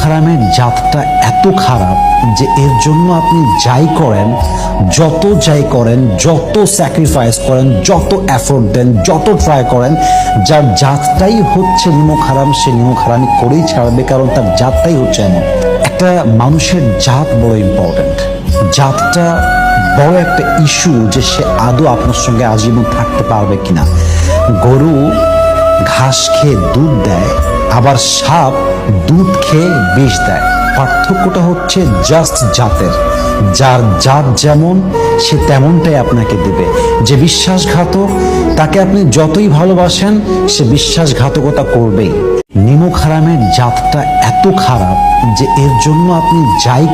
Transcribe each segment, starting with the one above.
হারামের জাতটা এত খারাপ যে এর জন্য আপনি যাই করেন, যত স্যাক্রিফাইস করেন, যত এফোর্ট দেন, যত ট্রাই করেন, যার জাতটাই হচ্ছে নিমক হারাম, সে নিমক হারামি করেই ছাড়বে, কারণ তার জাতটাই হচ্ছে এমন। একটা মানুষের জাত বড় ইম্পর্টেন্ট। জাতটা বড় একটা ইস্যু যে সে আদৌ আপনার সঙ্গে আজীবন থাকতে পারবে কিনা। গরু ঘাস খেয়ে দুধ দেয়, আবার সাপ দুধ খেয়ে বিষ দেয়। পার্থক্যটা হচ্ছে জাস্ট জাতের। যার জাত যেমন সে তেমনটাই আপনাকে দেবে। যে বিশ্বাসঘাতক তাকে আপনি যতই ভালোবাসেন সে বিশ্বাসঘাতকতা করবেই। নিমক হারামের জাতটা এত খারাপ যে এর জন্য আপনি যাই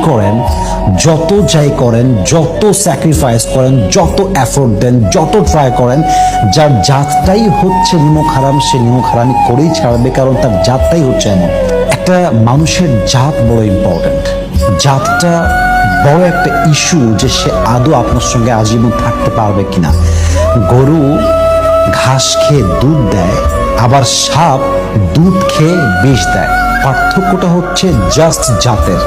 করেন, যত স্যাক্রিফাইস করেন, যত এফোর্ট দেন, যত ট্রাই করেন, যার জাতটাই হচ্ছে নিমক হারাম, সে নিমক হারামি করেই ছাড়বে, কারণ তার জাতটাই হচ্ছে এমন। একটা মানুষের জাত বড় ইম্পর্টেন্ট। জাতটা বড় একটা ইস্যু যে সে আদৌ আপনার সঙ্গে আজীবন থাকতে পারবে কিনা। গরু ঘাস খেয়ে দুধ দেয়, আবার সাপ দুধ খেয়ে বিষ দেয়। পার্থক্যটা হচ্ছে জাস্ট জাতের।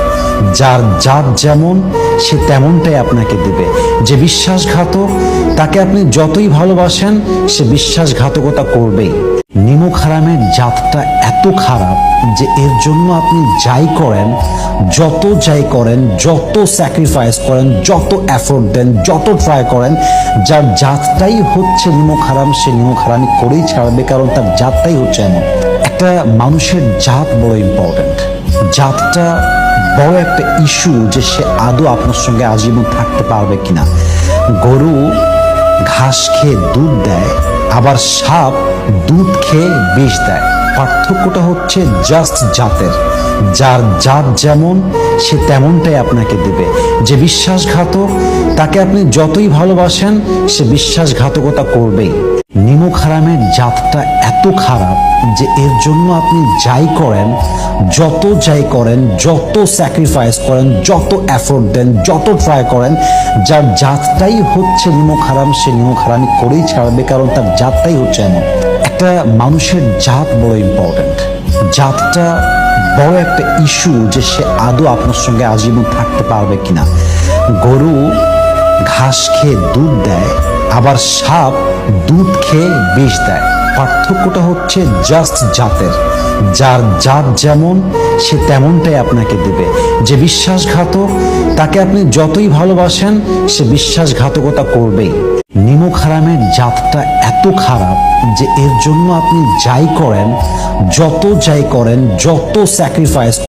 যার জাত যেমন সে তেমনটাই আপনাকে দেবে। যে বিশ্বাসঘাতক তাকে আপনি যতই ভালোবাসেন সে বিশ্বাসঘাতকতা করবেই। নিমক হারামের জাতটা এত খারাপ যে এর জন্য আপনি যাই করেন, যত স্যাক্রিফাইস করেন, যত এফোর্ট দেন, যত ট্রাই করেন, যার জাতটাই হচ্ছে নিমক হারাম, সে নিমক হারামি করেই ছাড়বে, কারণ তার জাতটাই হচ্ছে এমন। একটা মানুষের জাত বড় ইম্পর্টেন্ট। জাতটা বড় একটা ইস্যু যে সে আদৌ আপনার সঙ্গে আজীবন থাকতে পারবে কিনা। গরু ঘাস খেয়ে দুধ দেয়, আবার সাপ দুধ খেয়ে বিষ দেয়। পার্থক্যটা হচ্ছে জাস্ট জাতের। যার জাত যেমন সে তেমনটাই আপনাকে দেবে। যে বিশ্বাসঘাতক তাকে আপনি যতই ভালোবাসেন সে বিশ্বাসঘাতকতা করবেই। নিমক হারামের জাতটা এত খারাপ যে এর জন্য আপনি যাই করেন, যত স্যাক্রিফাইস করেন, যত এফোর্ট দেন, যত ট্রাই করেন, যার জাতটাই হচ্ছে নিমক হারাম, সে নিমক হারামি করেই ছাড়বে, কারণ তার জাতটাই হচ্ছে এমন। একটা মানুষের জাত বড় ইম্পর্টেন্ট। জাতটা বড় একটা ইস্যু যে সে আদৌ আপনার সঙ্গে আজীবন থাকতে পারবে কিনা। গরু ঘাস খেয়ে দুধ দেয়, আবার সাপ দুধ খেয়ে বিষ দেয়। পার্থক্যটা হচ্ছে জাস্ট জাতের। যার জাত যেমন সে তেমনটাই আপনাকে দেবে। যে বিশ্বাসঘাতক তাকে আপনি যতই ভালোবাসেন সে বিশ্বাসঘাতকতা করবেই। নিমক হারামের জাতটা এত খারাপ যে এর জন্য আপনি যাই করেন, যত স্যাক্রিফাইস